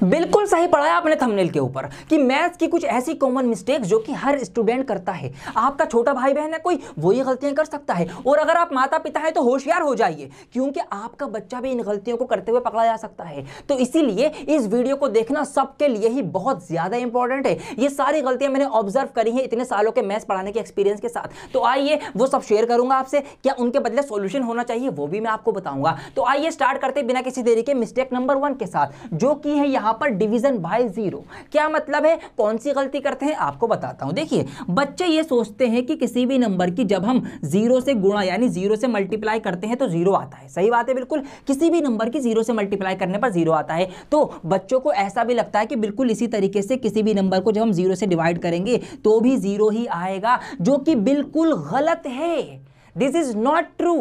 बिल्कुल सही पढ़ा आपने थंबनेल के ऊपर कि मैथ्स की कुछ ऐसी कॉमन मिस्टेक्स जो कि हर स्टूडेंट करता है। आपका छोटा भाई बहन है कोई, वो ये गलतियां कर सकता है, और अगर आप माता पिता हैं तो होशियार हो जाइए, क्योंकि आपका बच्चा भी इन गलतियों को करते हुए पकड़ा जा सकता है। तो इसीलिए इस वीडियो को देखना सबके लिए ही बहुत ज्यादा इंपॉर्टेंट है। ये सारी गलतियां मैंने ऑब्जर्व करी हैं इतने सालों के मैथ्स पढ़ाने के एक्सपीरियंस के साथ। तो आइए वो सब शेयर करूंगा आपसे, क्या उनके बदले सॉल्यूशन होना चाहिए वो भी मैं आपको बताऊंगा। तो आइए स्टार्ट करते बिना किसी देरी के मिस्टेक नंबर 1 के साथ, जो कि है यहां पर डिवीजन बाय जीरो। क्या मतलब है, कौन सी गलती करते हैं आपको बताता हूं। देखिए, बच्चे ये सोचते हैं कि किसी भी नंबर की जब हम जीरो से गुणा यानी जीरो से मल्टीप्लाई करते हैं तो जीरो आता है। सही बात है, बिल्कुल किसी भी नंबर की जीरो से मल्टीप्लाई करने पर जीरो आता है। तो बच्चों को ऐसा भी लगता है कि बिल्कुल इसी तरीके से किसी भी नंबर को जब हम जीरो से डिवाइड करेंगे तो भी जीरो ही आएगा, जो कि बिल्कुल गलत है। This is not true.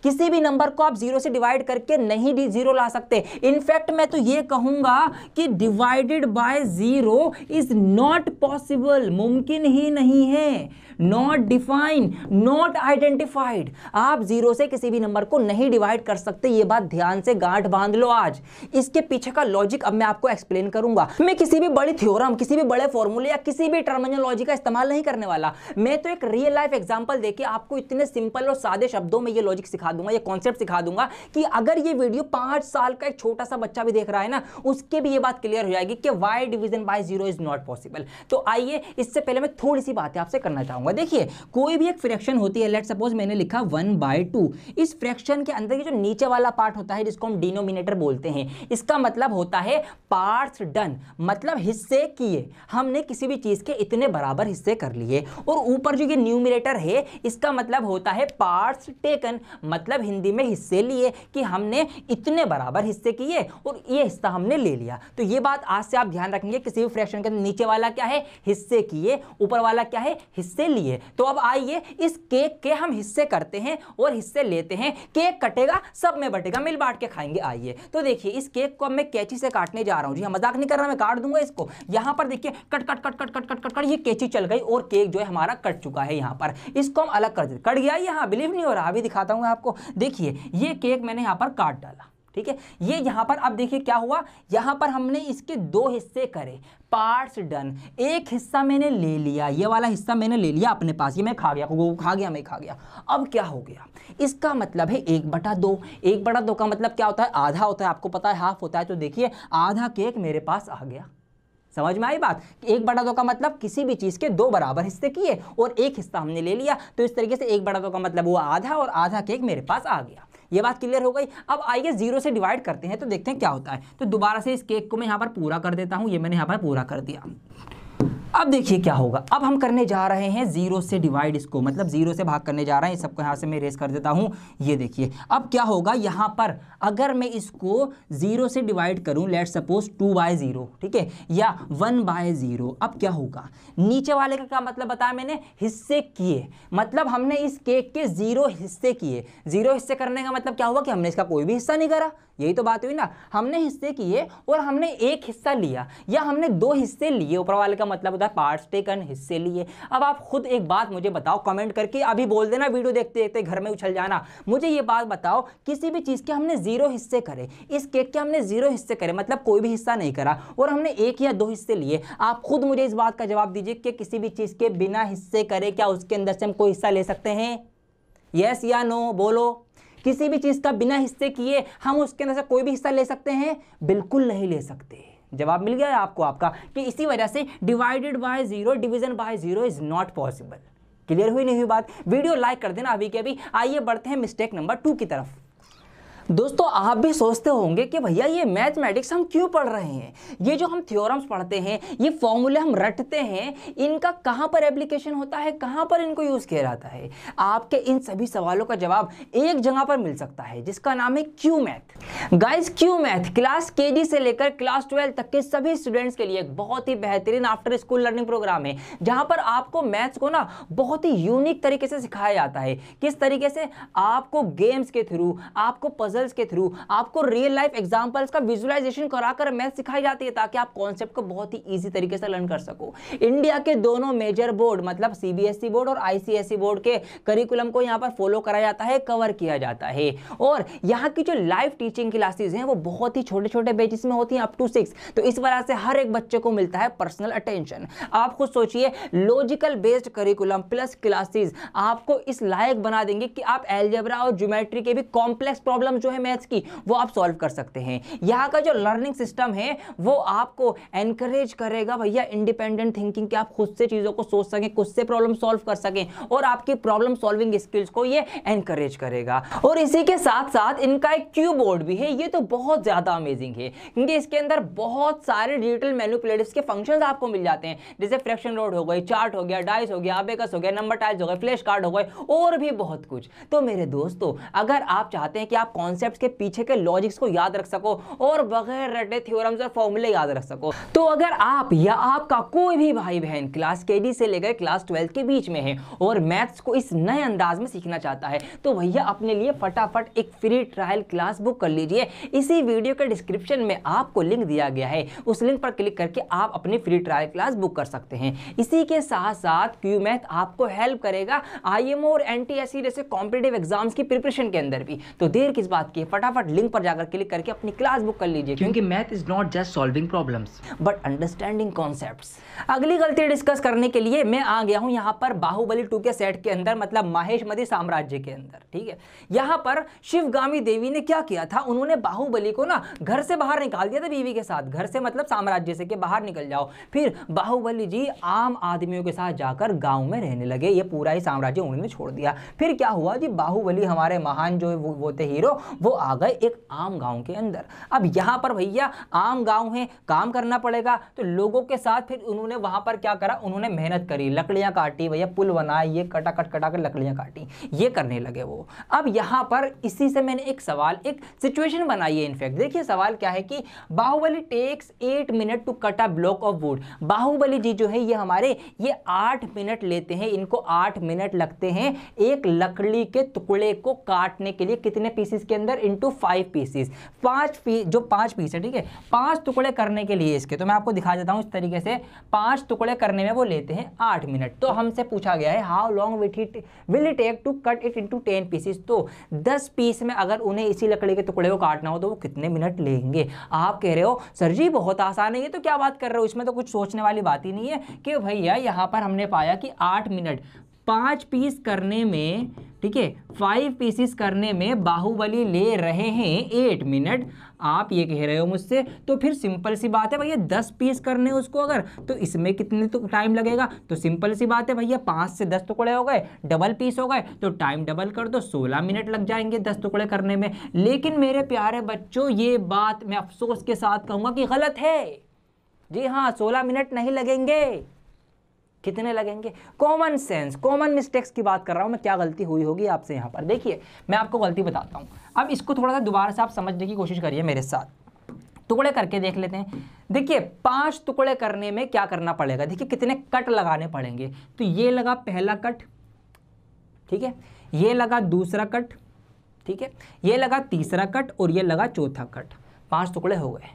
किसी भी नंबर को आप जीरो से डिवाइड करके नहीं जीरो ला सकते। इनफैक्ट मैं तो ये कहूंगा कि divided by zero is not possible, मुमकिन ही नहीं है। Not define, not identified. आप जीरो से किसी भी नंबर को नहीं डिवाइड कर सकते, ये बात ध्यान से गांठ बांध लो आज। इसके पीछे का लॉजिक अब मैं आपको एक्सप्लेन करूंगा। मैं किसी भी बड़ी थ्योरम, किसी भी बड़े फॉर्मूले या किसी भी टर्मिनोलॉजी का इस्तेमाल नहीं करने वाला। मैं तो एक रियल लाइफ एग्जांपल देके आपको इतने सिंपल और सादे शब्दों में ये लॉजिक सिखा दूंगा, ये कॉन्सेप्ट सिखा दूंगा कि अगर ये वीडियो 5 साल का एक छोटा सा बच्चा भी देख रहा है ना, उसके भी ये बात क्लियर हो जाएगी कि why division by zero is not possible. तो आइए, इससे पहले मैं थोड़ी सी बातें आपसे करना चाहूंगा। देखिए, कोई भी एक फ्रैक्शन होती है, लेट्स सपोज मैंने लिखा 1/2। इस फ्रैक्शन के अंदर जो नीचे वाला पार्ट होता है जिसको हम डिनोमिनेटर बोलते हैं, इसका मतलब होता है पार्ट्स डन, मतलब हिस्से किए। हमने किसी भी चीज के इतने बराबर हिस्से कर लिए। और ऊपर जो ये न्यूमरेटर है, इसका मतलब होता है पार्ट्स टेकन, मतलब हिंदी में हिस्से लिए, कि हमने इतने बराबर हिस्से किए और ये हिस्सा हमने ले लिया। तो ये बात आज से आप ध्यान रखेंगे, किसी भी फ्रैक्शन के नीचे वाला क्या है, हिस्से किए, ऊपर वाला क्या है, हिस्से लिए। तो अब आइए, इस केक के हम हिस्से करते हैं और हिस्से लेते हैं। केक कटेगा, सब में बटेगा, मिल बांट के खाएंगे। आइए तो देखिए, इस केक को अब मैं कैंची से काटने जा रहा हूं। जी हाँ, मजाक नहीं कर रहा, मैं काट दूंगा इसको। यहां पर देखिए, cut cut cut cut cut cut cut cut, ये कैंची चल गई और केक जो है हमारा कट चुका है। यहां पर इसको हम अलग कर देते, कट गया। यहां बिलीव नहीं हो रहा, अभी दिखाता हूं आपको। देखिए, ये केक मैंने यहां पर काट डाला, ठीक है। ये यहां पर अब देखिए क्या हुआ, यहां पर हमने इसके 2 हिस्से करे, पार्ट्स डन। एक हिस्सा मैंने ले लिया, ये वाला हिस्सा मैंने ले लिया अपने पास, ये मैं खा गया, वो खा गया, मैं खा गया। अब क्या हो गया, इसका मतलब है 1/2। 1/2 का मतलब क्या होता है, आधा होता है, आपको पता है, हाफ होता है। तो देखिए, आधा केक मेरे पास आ गया। समझ में आई बात? 1/2 का मतलब किसी भी चीज के 2 बराबर हिस्से किए और एक हिस्सा हमने ले लिया। तो इस तरीके से 1/2 का मतलब हुआ आधा, और आधा केक मेरे पास आ गया। ये बात क्लियर हो गई। अब आइए जीरो से डिवाइड करते हैं तो देखते हैं क्या होता है। तो दोबारा से इस केक को मैं यहां पर पूरा कर देता हूं। ये मैंने यहां पर पूरा कर दिया। अब देखिए क्या होगा, अब हम करने जा रहे हैं जीरो से डिवाइड, इसको मतलब जीरो से भाग करने जा रहे हैं। इस सबको यहाँ से मैं इरेज कर देता हूँ। ये देखिए, अब क्या होगा, यहाँ पर अगर मैं इसको जीरो से डिवाइड करूँ, लेट्स सपोज 2/0, ठीक है, या 1/0, अब क्या होगा, नीचे वाले का क्या मतलब बताया मैंने, हिस्से किए। मतलब हमने इस केक के 0 हिस्से किए। 0 हिस्से करने का मतलब क्या हुआ कि हमने इसका कोई भी हिस्सा नहीं करा। यही तो बात हुई ना, हमने हिस्से किए और हमने एक हिस्सा लिया, या हमने 2 हिस्से लिए। ऊपर वाले का मतलब होता है पार्ट्स टेकन, हिस्से लिए। अब आप खुद एक बात मुझे बताओ, कमेंट करके अभी बोल देना, वीडियो देखते देखते घर में उछल जाना। मुझे ये बात बताओ, किसी भी चीज के हमने 0 हिस्से करे, इस केक के हमने 0 हिस्से करे, मतलब कोई भी हिस्सा नहीं करा, और हमने 1 या 2 हिस्से लिए। आप खुद मुझे इस बात का जवाब दीजिए कि किसी भी चीज के बिना हिस्से करे क्या उसके अंदर से हम कोई हिस्सा ले सकते हैं? यस या नो बोलो। किसी भी चीज का बिना हिस्से किए हम उसके अंदर से कोई भी हिस्सा ले सकते हैं? बिल्कुल नहीं ले सकते। जवाब मिल गया है आपको आपका, कि इसी वजह से divided by zero, division by zero is not possible. Clear हुई नहीं हुई बात? वीडियो लाइक कर देना अभी के अभी। आइए बढ़ते हैं मिस्टेक नंबर 2 की तरफ। दोस्तों, आप भी सोचते होंगे कि भैया ये मैथमेटिक्स हम क्यों पढ़ रहे हैं, ये जो हम थ्योरम्स पढ़ते हैं, ये फॉर्मूले हम रटते हैं, इनका कहां पर एप्लीकेशन होता है, कहां पर इनको यूज किया जाता है? आपके इन सभी सवालों का जवाब एक जगह पर मिल सकता है, जिसका नाम है Q math. Guys, Q math class KG से लेकर क्लास 12 तक के सभी स्टूडेंट्स के लिए एक बहुत ही बेहतरीन आफ्टर स्कूल लर्निंग प्रोग्राम है, जहां पर आपको मैथ्स को ना बहुत ही यूनिक तरीके से सिखाया जाता है। किस तरीके से? आपको गेम्स के थ्रू, आपको पजल पजल्स के थ्रू आपको रियल लाइफ एग्जांपल्स का विजुअलाइजेशन कराकर मैथ सिखाई जाती है ताकि आप कॉन्सेप्ट को बहुत ही इजी तरीके से लर्न कर सको। इंडिया के दोनों मेजर बोर्ड मतलब सीबीएसई बोर्ड और आईसीएसई बोर्ड के करिकुलम को यहाँ पर फॉलो कराया जाता है, कवर किया जाता है। और यहाँ की जो लाइव टीचिंग क्लासेस हैं वो बहुत ही छोटे छोटे बैचेस में होती हैं, अप टू 6। तो इस वजह से हर एक बच्चे को मिलता है पर्सनल अटेंशन। आप खुद सोचिए, logical based curriculum plus classes आपको इस लायक बना देंगे कि आप अलजेब्रा और ज्योमेट्री के भी कॉम्प्लेक्स प्रॉब्लम जो है मैथ्स की वो आप सॉल्व कर सकते हैं। यहाँ का जो लर्निंग सिस्टम है वो आपको एनकरेज करेगा भैया इंडिपेंडेंट थिंकिंग, कि आप खुद से चीजों को सोच सकें, खुद से प्रॉब्लम सॉल्व कर सकें, और आपकी प्रॉब्लम सॉल्विंग स्किल्स को ये एनकरेज करेगा। और इसी के साथ साथ इनका एक क्यू बोर्ड भी है, ये तो बहुत ज्यादा अमेजिंग है क्योंकि इसके अंदर बहुत सारे डिजिटल मैनिपुलेटिव्स के फंक्शंस आपको मिल जाते हैं, जैसे फ्रैक्शन रोड हो गई, चार्ट हो गया, डाइस हो गया, अबेकस हो गया, नंबर टाइल्स हो गए, फ्लैश कार्ड हो गए, और भी बहुत कुछ। तो मेरे दोस्तों, अगर आप चाहते हैं कि आप कॉन्सेप्ट्स के पीछे के लॉजिक्स को याद रख सको और बगैर रटे थ्योरम्स और फॉर्मूले याद रख सको, तो अगर आप या आपका कोई भी भाई बहन क्लास केजी से लेकर क्लास 12 के बीच में है और मैथ्स को इस नए अंदाज में सीखना चाहता है, तो भैया अपने लिए फटाफट एक फ्री ट्रायल क्लास बुक कर लीजिए। इसी वीडियो के डिस्क्रिप्शन में आपको लिंक दिया गया है, उस लिंक पर क्लिक करके आप अपनी फ्री ट्रायल क्लास बुक कर सकते हैं। इसी के साथ साथ क्यू मैथ आपको हेल्प करेगा आईएमओ और एनटीएससी जैसे कॉम्पिटिटिव एग्जाम्स की प्रिपरेशन के अंदर भी। तो देर किस बात की, फटाफट लिंक पर जाकर क्लिक करके अपनी क्लास बुक कर लीजिए, क्योंकि math is not just solving problems but understanding concepts. अगली गलती डिस्कस करने के लिए मैं आ गया हूं यहां पर बाहुबली 2 के सेट के अंदर, मतलब माहेशमती साम्राज्य के अंदर। ठीक है, यहां पर शिवगामी देवी ने क्या किया था, उन्होंने बाहुबली को ना घर से बाहर निकाल दिया था बीवी के साथ, घर से मतलब साम्राज्य से, कि बाहर निकल जाओ। फिर बाहुबली जी आम आदमियों के साथ जाकर गांव में रहने लगे, ये पूरा ही साम्राज्य उन्होंने छोड़ दिया। फिर क्या हुआ जी, बाहुबली हमारे महान जो वो थे हीरो, वो आ गए एक आम गांव के अंदर। अब यहाँ पर भैया आम गांव है, काम करना पड़ेगा, तो लोगों के साथ फिर उन्होंने वहां पर क्या करा, उन्होंने मेहनत करी, लकड़ियां काटी भैया, पुल बनाए, ये कटा कर लकड़ियां काटी, ये करने लगे वो। अब यहाँ पर इसी से मैंने एक सवाल, एक सिचुएशन बनाई है। इनफैक्ट देखिए सवाल क्या है कि Bahubali takes 8 minute to cut a block of wood. Bahubali ji जो है ये हमारे ये 8 मिनट लेते हैं, इनको 8 मिनट लगते हैं एक लकड़ी के टुकड़े को काटने के लिए। कितने पीसेस के अंदर, इनटू 5 पीसेस, 5 पीस, जो 5 पीस है, ठीक है, 5 टुकड़े करने के लिए इसके, तो मैं आपको दिखा देता हूं इस तरीके से। 5 टुकड़े करने में वो लेते हैं 8 मिनट। तो हमसे पूछा गया है how long will it take to cut it into 10 pieces. तो 10 पीस में अगर उन्हें इसी लकड़ी के टुकड़े को काटना हो तो वो कितने मिनट लेंगे। आप कह रहे हो सर जी बहुत आसान है, ये तो क्या बात कर रहे हो, इसमें तो कुछ सोचने वाली बात ही नहीं है। कि भैया यहाँ पर हमने पाया कि 8 मिनट 5 पीस करने में, ठीक है, 5 पीसेस करने में बाहुबली ले रहे हैं 8 मिनट। आप ये कह रहे हो मुझसे, तो फिर सिंपल सी बात है भैया 10 पीस करने उसको अगर, तो इसमें कितने तो टाइम लगेगा। तो सिंपल सी बात है भैया 5 से 10 टुकड़े हो गए, डबल पीस हो गए, तो टाइम डबल कर दो, 16 मिनट लग जाएंगे 10 टुकड़े करने में। लेकिन मेरे प्यारे बच्चों, ये बात मैं अफसोस के साथ कहूँगा कि गलत है। जी हाँ, 16 मिनट नहीं लगेंगे। कितने लगेंगे? कॉमन सेंस, कॉमन मिस्टेक्स की बात कर रहा हूं मैं। क्या गलती हुई होगी आपसे यहाँ पर, देखिए मैं आपको गलती बताता हूँ। अब इसको थोड़ा सा दोबारा से आप समझने की कोशिश करिए मेरे साथ, टुकड़े करके देख लेते हैं। देखिए 5 टुकड़े करने में क्या करना पड़ेगा, देखिए कितने कट लगाने पड़ेंगे। तो ये लगा पहला कट, ठीक है, ये लगा दूसरा कट, ठीक है, ये लगा तीसरा कट, और ये लगा चौथा कट। 5 टुकड़े हो गए।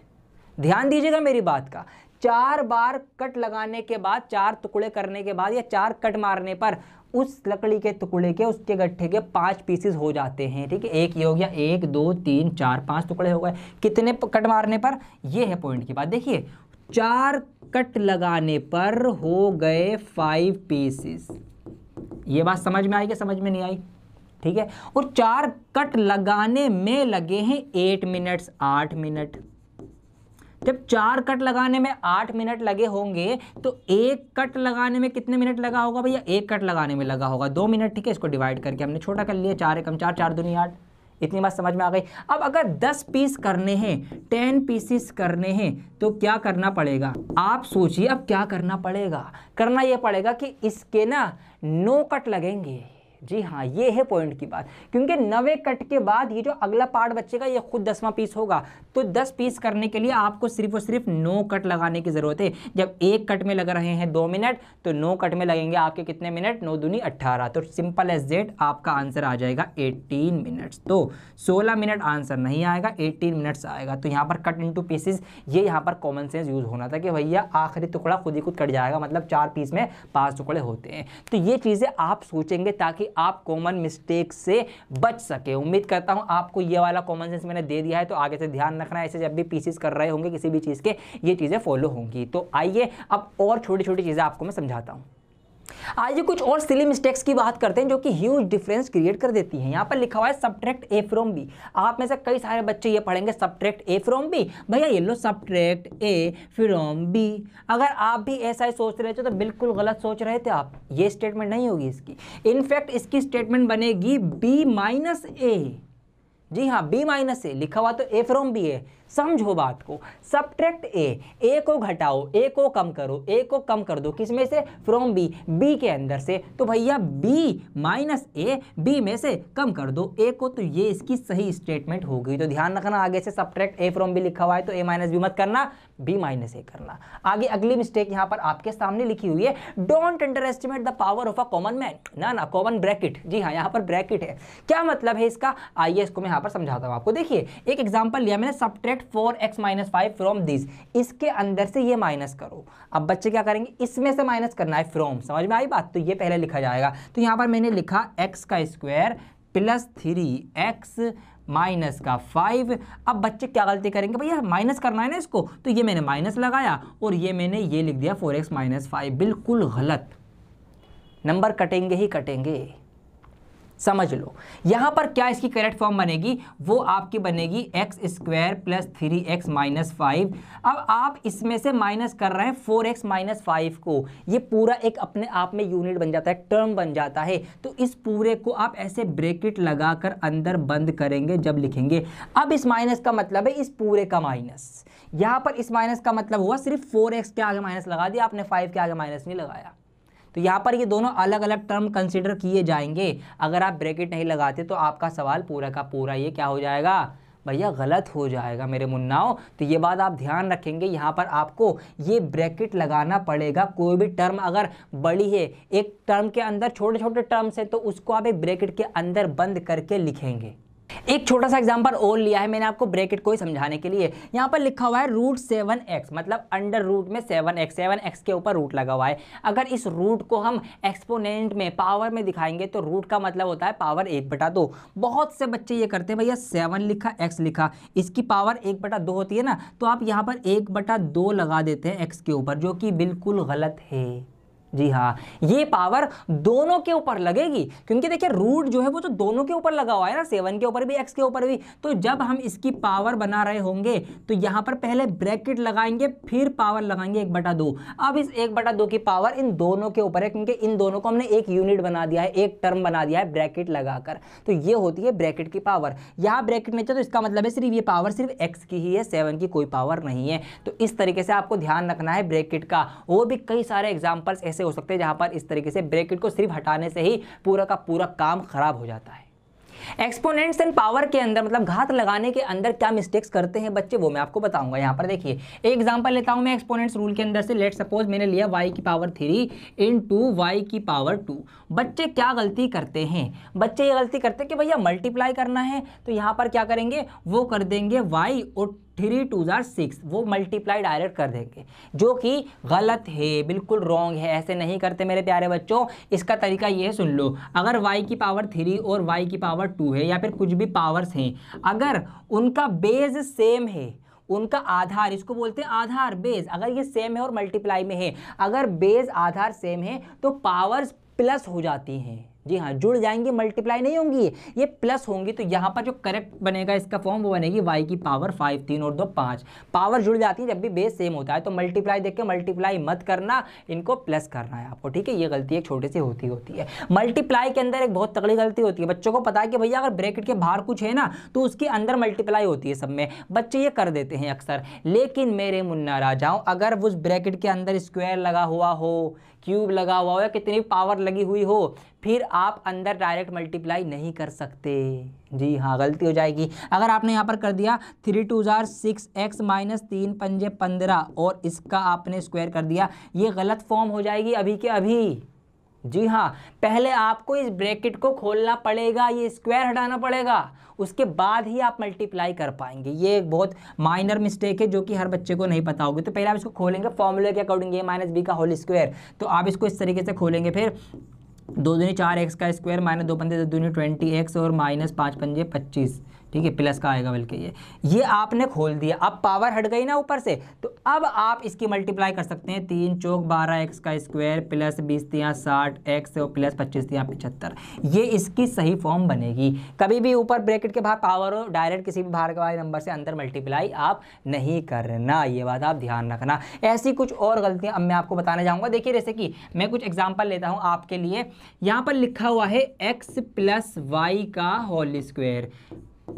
ध्यान दीजिएगा मेरी बात का, 4 बार कट लगाने के बाद, 4 टुकड़े करने के बाद या 4 कट मारने पर उस लकड़ी के टुकड़े के, उसके गट्ठे के 5 पीसेस हो जाते हैं। ठीक है, एक ये हो गया, 1 2 3 4 5 टुकड़े हो गए। कितने कट मारने पर, ये है पॉइंट की बात। देखिए 4 कट लगाने पर हो गए 5 पीसेस। ये बात समझ में आई कि समझ में नहीं आई? ठीक है, और 4 कट लगाने में लगे हैं 8 मिनट्स, 8 मिनट। जब 4 कट लगाने में 8 मिनट लगे होंगे तो एक कट लगाने में कितने मिनट लगा होगा भैया? एक कट लगाने में लगा होगा 2 मिनट। ठीक है, इसको डिवाइड करके हमने छोटा कर लिया, 4 एकम 4, 4 दूनी 8। इतनी बात समझ में आ गई। अब अगर 10 पीस करने हैं, 10 पीसेस करने हैं, तो क्या करना पड़ेगा? आप सोचिए अब क्या करना पड़ेगा। करना यह पड़ेगा कि इसके ना 9 कट लगेंगे। जी हाँ, ये है पॉइंट की बात, क्योंकि 90 कट के बाद ये जो अगला पार्ट बचेगा ये खुद 10वां पीस होगा। तो 10 पीस करने के लिए आपको सिर्फ और सिर्फ 9 कट लगाने की ज़रूरत है। जब एक कट में लग रहे हैं 2 मिनट, तो 9 कट में लगेंगे आपके कितने मिनट, 9 दूनी 18। तो सिंपल एज दैट आपका आंसर आ जाएगा 18 मिनट्स। तो 16 मिनट आंसर नहीं आएगा, 18 मिनट्स आएगा। तो यहाँ पर कट इंटू पीसेस, ये यहाँ पर कॉमन सेंस यूज़ होना था कि भैया आखिरी टुकड़ा खुद ही खुद कट जाएगा, मतलब 4 पीस में 5 टुकड़े होते हैं। तो ये चीज़ें आप सोचेंगे ताकि आप कॉमन मिस्टेक से बच सके। उम्मीद करता हूं आपको ये वाला कॉमन सेंस मैंने दे दिया है, तो आगे से ध्यान रखना, ऐसे जब भी पीसेस कर रहे होंगे किसी भी चीज़ के, ये चीज़ें फॉलो होंगी। तो आइए अब और छोटी छोटी चीज़ें आपको मैं समझाता हूं। आइए कुछ और सिली मिस्टेक्स की बात करते हैं जो कि ह्यूज डिफरेंस क्रिएट कर देती हैं। यहाँ पर लिखा हुआ है सब्ट्रैक्ट ए फ्रॉम बी। आप में से कई सारे बच्चे ये पढ़ेंगे सब्ट्रैक्ट ए फ्रॉम बी। भैया ये लो सब्ट्रैक्ट ए फ्रॉम बी। अगर आप भी ऐसा ही सोच रहे थे तो बिल्कुल गलत सोच रहे थे आप। ये स्टेटमेंट नहीं होगी इसकी। इनफैक्ट इसकी स्टेटमेंट बनेगी बी माइनस ए। जी हाँ, बी माइनस ए लिखा हुआ तो ए फ्रॉम बी है। समझो बात को, सब्ट्रैक्ट ए को घटाओ, ए को कम करो, ए को कम कर दो, किसमें से, फ्रॉम बी, बी के अंदर से। तो भैया बी माइनस ए, बी में से कम कर दो ए को, तो ये इसकी सही स्टेटमेंट होगी। तो ध्यान रखना, आगे से सब्ट्रैक्ट ए फ्रॉम बी लिखा हुआ है तो ए माइनस बी मत करना, बी माइनस ए करना। आगे अगली मिस्टेक यहाँ पर आपके सामने लिखी हुई है, don't under estimate the power of a common man. ना कॉमन ब्रैकेट, जी हाँ यहाँ पर ब्रैकेट है। क्या मतलब है इसका, आइए इसको मैं यहाँ पर समझाता हूँ आपको। देखिए एक एग्जाम्पल लिया मैंने, सब्ट्रैक्ट 4x - 5 फ्रॉम दिस। इसके अंदर से ये माइनस करो। अब बच्चे क्या करेंगे, इसमें से माइनस करना है फ्रॉम। समझ में आई बात, तो ये पहले लिखा जाएगा। तो यहाँ पर मैंने लिखा x² + 3x - 5। अब बच्चे क्या गलती करेंगे, भैया माइनस करना है ना इसको, तो ये मैंने माइनस लगाया और ये मैंने ये लिख दिया 4x - 5। बिल्कुल गलत, नंबर कटेंगे ही कटेंगे, समझ लो। यहां पर क्या इसकी करेक्ट फॉर्म बनेगी, वो आपकी बनेगी x² + 3x - 5। अब आप इसमें से माइनस कर रहे हैं 4x - 5 को, ये पूरा एक अपने आप में यूनिट बन जाता है, टर्म बन जाता है। तो इस पूरे को आप ऐसे ब्रैकेट लगाकर अंदर बंद करेंगे जब लिखेंगे। अब इस माइनस का मतलब है इस पूरे का माइनस। यहां पर इस माइनस का मतलब हुआ सिर्फ 4x के आगे माइनस लगा दिया आपने, 5 के आगे माइनस नहीं लगाया। तो यहाँ पर ये दोनों अलग अलग टर्म कंसीडर किए जाएंगे। अगर आप ब्रैकेट नहीं लगाते तो आपका सवाल पूरा का पूरा ये क्या हो जाएगा, भैया गलत हो जाएगा मेरे मुन्नाओं। तो ये बात आप ध्यान रखेंगे, यहाँ पर आपको ये ब्रैकेट लगाना पड़ेगा। कोई भी टर्म अगर बड़ी है, एक टर्म के अंदर छोटे छोटे टर्म्स है, तो उसको आप एक ब्रैकेट के अंदर बंद करके लिखेंगे। एक छोटा सा एग्जांपल और लिया है मैंने आपको ब्रैकेट को ही समझाने के लिए। यहाँ पर लिखा हुआ है √7x, मतलब अंडर रूट में 7x के ऊपर रूट लगा हुआ है। अगर इस रूट को हम एक्सपोनेंट में, पावर में दिखाएंगे तो रूट का मतलब होता है पावर 1/2। बहुत से बच्चे ये करते हैं, भैया 7 लिखा, x लिखा, इसकी पावर 1/2 होती है ना, तो आप यहाँ पर 1/2 लगा देते हैं x के ऊपर, जो कि बिल्कुल गलत है। जी हाँ, ये पावर दोनों के ऊपर लगेगी, क्योंकि देखिए रूट जो है वो तो दोनों के ऊपर लगा हुआ है ना, 7 के ऊपर भी x के ऊपर भी। तो जब हम इसकी पावर बना रहे होंगे तो यहाँ पर पहले ब्रैकेट लगाएंगे, फिर पावर लगाएंगे 1/2। अब इस 1/2 की पावर इन दोनों के ऊपर है, क्योंकि इन दोनों को हमने एक यूनिट बना दिया है, एक टर्म बना दिया है ब्रैकेट लगाकर। तो ये होती है ब्रैकेट की पावर। यहाँ ब्रैकेट नहीं, तो इसका मतलब है सिर्फ ये पावर सिर्फ x की ही है, 7 की कोई पावर नहीं है। तो इस तरीके से आपको ध्यान रखना है ब्रैकेट का। और भी कई सारे एग्जाम्पल्स ऐसे हो सकते हैं जहां पर इस तरीके से ब्रैकेट को सिर्फ हटाने से ही पूरा का पूरा काम खराब हो जाता है। एक्सपोनेंट्स एंड पावर के अंदर, मतलब घात लगाने के अंदर क्या मिस्टेक्स करते हैं बच्चे, वो मैं आपको बताऊंगा। यहाँ पर देखिए एक एग्जांपल लेता हूं मैं एक्सपोनेंट्स रूल के अंदर से। लेट सपोज मैंने लिया y की पावर 3 × y की पावर 2। बच्चे क्या गलती करते हैं, बच्चे ये गलती करते हैं कि भैया मल्टीप्लाई करना है, तो यहाँ पर क्या करेंगे, वो कर देंगे y और 3 × 2 = 6, वो मल्टीप्लाई डायरेक्ट कर देंगे, जो कि गलत है, बिल्कुल रॉन्ग है। ऐसे नहीं करते मेरे प्यारे बच्चों। इसका तरीका ये है, सुन लो। अगर y की पावर 3 और y की पावर 2 है, या फिर कुछ भी पावर्स हैं, अगर उनका बेस सेम है, उनका आधार, इसको बोलते हैं आधार, बेस, अगर ये सेम है और मल्टीप्लाई में है, अगर बेस आधार सेम है तो पावर्स प्लस हो जाती हैं। जी हाँ, जुड़ जाएंगी, मल्टीप्लाई नहीं होंगी, ये प्लस होंगी। तो यहाँ पर जो करेक्ट बनेगा इसका फॉर्म, वो बनेगी y की पावर 5, 3 और 2 5। पावर जुड़ जाती है जब भी बेस सेम होता है। तो मल्टीप्लाई देख के मल्टीप्लाई मत करना, इनको प्लस करना है आपको, ठीक है। ये गलती एक छोटी सी होती है। मल्टीप्लाई के अंदर एक बहुत तगड़ी गलती होती है। बच्चों को पता है कि भैया अगर ब्रैकेट के बाहर कुछ है ना, तो उसके अंदर मल्टीप्लाई होती है सब में, बच्चे ये कर देते हैं अक्सर। लेकिन मेरे मुन्ना राजाओं, अगर उस ब्रैकेट के अंदर स्क्वायर लगा हुआ हो, क्यूब लगा हुआ हो, या कितनी पावर लगी हुई हो, फिर आप अंदर डायरेक्ट मल्टीप्लाई नहीं कर सकते। जी हाँ, गलती हो जाएगी। अगर आपने यहाँ पर कर दिया 3 2 6x माइनस 3 पंजे 15 और इसका आपने स्क्वायर कर दिया, ये गलत फॉर्म हो जाएगी अभी के अभी। जी हाँ, पहले आपको इस ब्रैकेट को खोलना पड़ेगा, ये स्क्वायर हटाना पड़ेगा, उसके बाद ही आप मल्टीप्लाई कर पाएंगे। ये एक बहुत माइनर मिस्टेक है जो कि हर बच्चे को नहीं पता होगी। तो पहले आप इसको खोलेंगे फॉर्मूले के अकॉर्डिंग, ए माइनस बी का होल स्क्वायर। तो आप इसको इस तरीके से खोलेंगे, फिर 2 दूनी 4x का स्क्वायर माइनस 2 पंजे 2 दूनी 20x और माइनस 5 पंजे 25, ठीक है, प्लस का आएगा बल्कि ये आपने खोल दिया। अब पावर हट गई ना ऊपर से, तो अब आप इसकी मल्टीप्लाई कर सकते हैं। 3 चौक 12x का स्क्वायर प्लस 20 तियाँ 60x और प्लस 25 तियाँ 75, ये इसकी सही फॉर्म बनेगी। कभी भी ऊपर ब्रैकेट के बाहर पावर हो, डायरेक्ट किसी भी बाहर के वाले नंबर से अंदर मल्टीप्लाई आप नहीं करना, ये बात आप ध्यान रखना। ऐसी कुछ और गलतियाँ अब मैं आपको बताने जाऊँगा। देखिए, जैसे कि मैं कुछ एग्जाम्पल लेता हूँ आपके लिए। यहाँ पर लिखा हुआ है x प्लस वाई का होल स्क्वायर,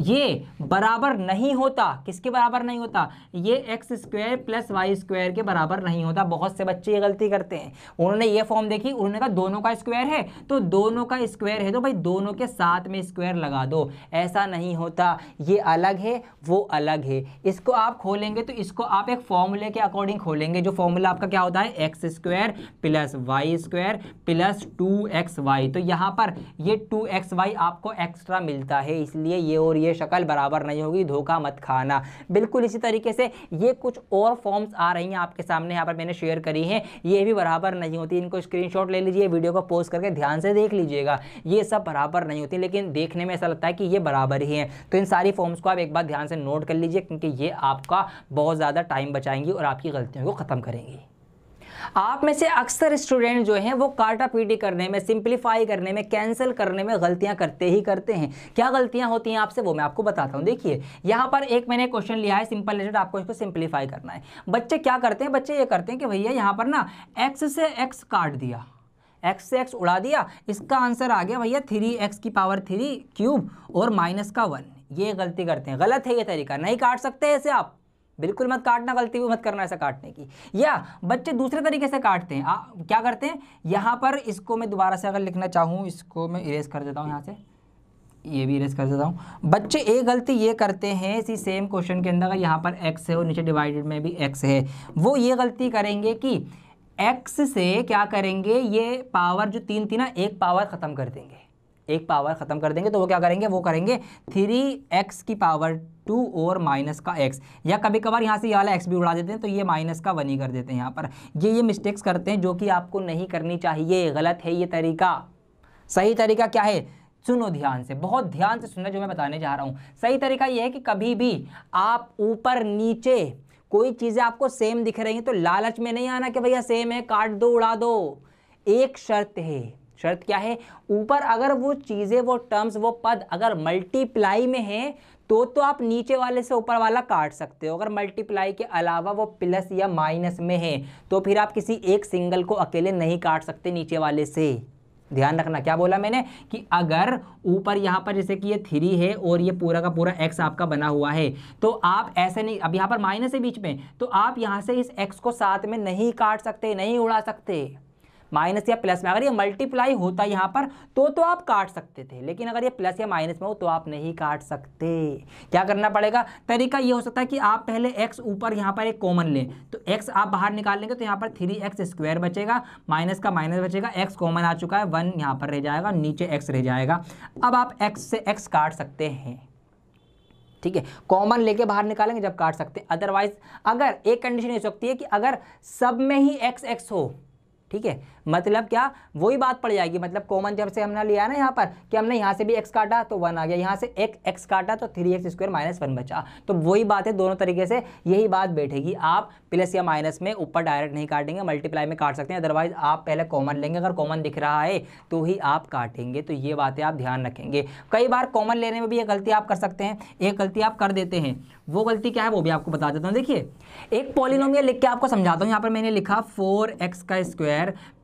ये बराबर नहीं होता, किसके बराबर नहीं होता, ये x square plus y square के बराबर नहीं होता। बहुत से बच्चे ये गलती करते हैं, उन्होंने ये फॉर्म देखी, उन्होंने कहा दोनों का स्क्वायर है, तो दोनों का स्क्वायर है तो भाई दोनों के साथ में स्क्वायर लगा दो। ऐसा नहीं होता, ये अलग है वो अलग है। इसको आप खोलेंगे तो इसको आप एक फॉर्मूले के अकॉर्डिंग खोलेंगे, जो फॉर्मूला आपका क्या होता है, x square plus y square plus 2xy। तो यहाँ पर ये 2xy आपको एक्स्ट्रा मिलता है, इसलिए ये और ये शक्ल बराबर नहीं होगी, धोखा मत खाना। बिल्कुल इसी तरीके से ये कुछ और फॉर्म्स आ रही हैं आपके सामने, यहाँ पर मैंने शेयर करी हैं, ये भी बराबर नहीं होती। इनको स्क्रीनशॉट ले लीजिए, वीडियो को पॉज करके ध्यान से देख लीजिएगा। ये सब बराबर नहीं होती, लेकिन देखने में ऐसा लगता है कि ये बराबर ही हैं। तो इन सारी फॉर्म्स को आप एक बार ध्यान से नोट कर लीजिए, क्योंकि ये आपका बहुत ज़्यादा टाइम बचाएंगी और आपकी गलतियों को ख़त्म करेंगी। आप में से अक्सर स्टूडेंट जो हैं वो काटापीटी करने में, सिंपलीफाई करने में, कैंसिल करने में गलतियां करते ही करते हैं। क्या गलतियां होती हैं आपसे, वो मैं आपको बताता हूं। देखिए, यहाँ पर एक मैंने क्वेश्चन लिया है सिंपल लेटर, आपको इसको सिंपलीफाई करना है। बच्चे क्या करते हैं, बच्चे ये करते हैं कि भैया यहाँ पर ना x से x काट दिया, x से x उड़ा दिया, इसका आंसर आ गया भैया 3x की पावर 3 क्यूब और माइनस का 1। ये गलती करते हैं, गलत है ये तरीका, नहीं काट सकते ऐसे आप, बिल्कुल मत काटना, गलती भी मत करना ऐसा काटने की। या बच्चे दूसरे तरीके से काटते हैं, क्या करते हैं, यहाँ पर इसको मैं दोबारा से अगर लिखना चाहूँ, इसको मैं इरेज कर देता हूँ, यहाँ से ये भी इरेज कर देता हूँ। बच्चे एक गलती ये करते हैं, इसी सेम क्वेश्चन के अंदर अगर यहाँ पर x है और नीचे डिवाइडेड में भी x है, वो ये गलती करेंगे कि x से क्या करेंगे, ये पावर जो 3 थी ना, एक पावर ख़त्म कर देंगे, एक पावर ख़त्म कर देंगे। तो वो क्या करेंगे, वो करेंगे 3x की पावर 2 और माइनस का x, या कभी कभार यहाँ से ये वाला x भी उड़ा देते हैं, तो ये माइनस का 1 ही कर देते हैं। यहाँ पर ये मिस्टेक्स करते हैं जो कि आपको नहीं करनी चाहिए, गलत है ये तरीका। सही तरीका क्या है, सुनो ध्यान से, बहुत ध्यान से सुनना जो मैं बताने जा रहा हूँ। सही तरीका ये है कि कभी भी आप ऊपर नीचे कोई चीज़ें आपको सेम दिख रही हैं तो लालच में नहीं आना कि भैया सेम है काट दो उड़ा दो। एक शर्त है, शर्त क्या है, ऊपर अगर वो चीज़ें, वो टर्म्स, वो पद अगर मल्टीप्लाई में है तो आप नीचे वाले से ऊपर वाला काट सकते हो। अगर मल्टीप्लाई के अलावा वो प्लस या माइनस में है तो फिर आप किसी एक सिंगल को अकेले नहीं काट सकते नीचे वाले से। ध्यान रखना, क्या बोला मैंने कि अगर ऊपर यहाँ पर जैसे कि ये 3 है और ये पूरा का पूरा x आपका बना हुआ है, तो आप ऐसे नहीं, अब यहाँ पर माइनस है बीच में, तो आप यहाँ से इस x को साथ में नहीं काट सकते, नहीं उड़ा सकते। माइनस या प्लस में अगर ये मल्टीप्लाई होता यहाँ पर तो आप काट सकते थे, लेकिन अगर ये प्लस या माइनस में हो तो आप नहीं काट सकते। क्या करना पड़ेगा, तरीका ये हो सकता है कि आप पहले x ऊपर यहाँ पर एक कॉमन लें, तो x आप बाहर निकाल लेंगे तो यहाँ पर 3x स्क्वायर बचेगा, माइनस का माइनस बचेगा, x कॉमन आ चुका है, 1 यहाँ पर रह जाएगा, नीचे x रह जाएगा। अब आप x से x काट सकते हैं, ठीक है, कॉमन लेके बाहर निकालेंगे जब काट सकते हैं। अदरवाइज अगर एक कंडीशन हो सकती है कि अगर सब में ही x हो, ठीक है, मतलब क्या, वही बात पड़ जाएगी, मतलब कॉमन जब से हमने लिया ना यहाँ पर कि हमने यहाँ से भी x काटा तो 1 आ गया, यहाँ से एक x काटा तो 3x स्क्वायर माइनस 1 बचा, तो वही बात है, दोनों तरीके से यही बात बैठेगी। आप प्लस या माइनस में ऊपर डायरेक्ट नहीं काटेंगे, मल्टीप्लाई में काट सकते हैं, अदरवाइज आप पहले कॉमन लेंगे, अगर कॉमन दिख रहा है तो ही आप काटेंगे। तो ये बातें आप ध्यान रखेंगे। कई बार कॉमन लेने में भी ये गलती आप कर सकते हैं, एक गलती आप कर देते हैं, वो गलती क्या है वो भी आपको बता देता हूँ। देखिए, एक पॉलिनोमियल लिख के आपको समझाता हूँ। यहाँ पर मैंने लिखा 4x का स्क्वायर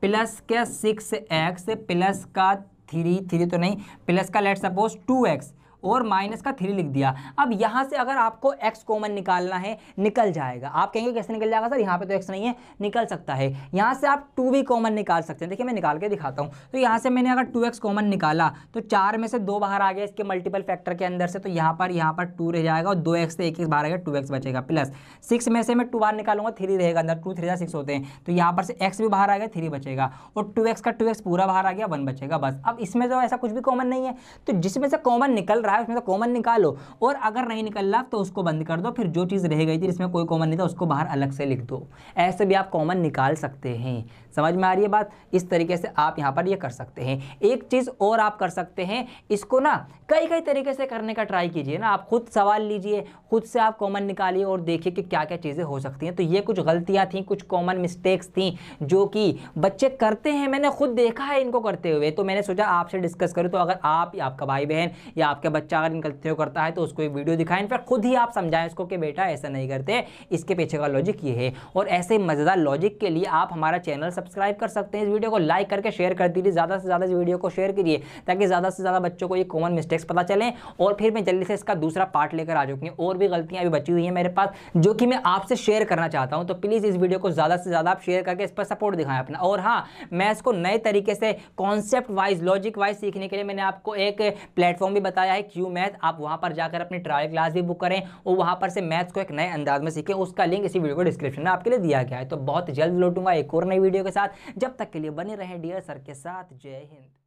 प्लस का 6x प्लस का 3 तो नहीं, प्लस का लेट सपोज 2x और माइनस का 3 लिख दिया। अब यहाँ से अगर आपको x कॉमन निकालना है निकल जाएगा। आप कहेंगे कैसे निकल जाएगा सर, यहाँ पे तो x नहीं है, निकल सकता है। यहाँ से आप 2 भी कॉमन निकाल सकते हैं। देखिए मैं निकाल के दिखाता हूँ। तो यहाँ से मैंने अगर 2x कॉमन निकाला तो 4 में से 2 बाहर आ गया इसके मल्टीपल फैक्टर के अंदर से, तो यहाँ पर 2 रह जाएगा और 2x से 1 बाहर आ गया, 2x बचेगा। प्लस 6 में से मैं 2 बाहर निकालूंगा, 3 रहेगा अंदर, 2 3 6 होते हैं, तो यहाँ पर से x भी बाहर आ गया, 3 बचेगा और 2x का 2x पूरा बाहर आ गया, 1 बचेगा बस। अब इसमें जो ऐसा कुछ भी कॉमन नहीं है, तो जिसमें से कॉमन निकल रहा है उसमें से कॉमन निकालो, और अगर नहीं निकल रहा तो उसको बंद कर दो। फिर जो चीज़ रह गई थी जिसमें कोई कॉमन नहीं था उसको बाहर अलग से लिख दो। ऐसे भी आप कॉमन निकाल सकते हैं। समझ में आ रही है बात? इस तरीके से आप यहाँ पर ये कर सकते हैं। एक चीज़ और आप कर सकते हैं, इसको ना कई तरीके से करने का ट्राई कीजिए ना। आप खुद सवाल लीजिए, खुद से आप कॉमन निकालिए और देखिए कि क्या क्या चीज़ें हो सकती हैं। तो ये कुछ गलतियाँ थी, कुछ कॉमन मिस्टेक्स थी जो कि बच्चे करते हैं, मैंने खुद देखा है इनको करते हुए, तो मैंने सोचा आपसे डिस्कस करूँ। तो अगर आप या आपका भाई बहन या आपका बच्चा अगर इन गलतियों को करता है तो उसको एक वीडियो दिखाएं, फिर खुद ही आप समझाएं उसको कि बेटा ऐसा नहीं करते, इसके पीछे का लॉजिक ये है। और ऐसे मज़ेदार लॉजिक के लिए आप हमारा चैनल सब्सक्राइब कर सकते हैं। इस वीडियो को लाइक करके शेयर कर दीजिए, ज़्यादा से ज़्यादा इस वीडियो को शेयर कीजिए ताकि ज़्यादा से ज़्यादा बच्चों को ये कॉमन मिस्टेक्स पता चलें। और फिर मैं जल्दी से इसका दूसरा पार्ट लेकर आ चुकी हूँ, और भी गलतियाँ अभी बची हुई हैं मेरे पास जो कि मैं आपसे शेयर करना चाहता हूँ। तो प्लीज़ इस वीडियो को ज़्यादा से ज़्यादा आप शेयर करके इस पर सपोर्ट दिखाएं अपना। और हाँ, मैं इसको नए तरीके से कॉन्सेप्ट वाइज, लॉजिक वाइज सीखने के लिए मैंने आपको एक प्लेटफॉर्म भी बताया है, क्यू मैथ। आप वहाँ पर जाकर अपनी ट्रायल क्लास भी बुक करें और वहाँ पर से मैथ्स को एक नए अंदाज में सीखें। उसका लिंक इसी वीडियो को डिस्क्रिप्शन में आपके लिए दिया गया है। तो बहुत जल्द लौटूंगा एक और नई वीडियो के साथ। जब तक के लिए बने रहें डियर सर के साथ। जय हिंद।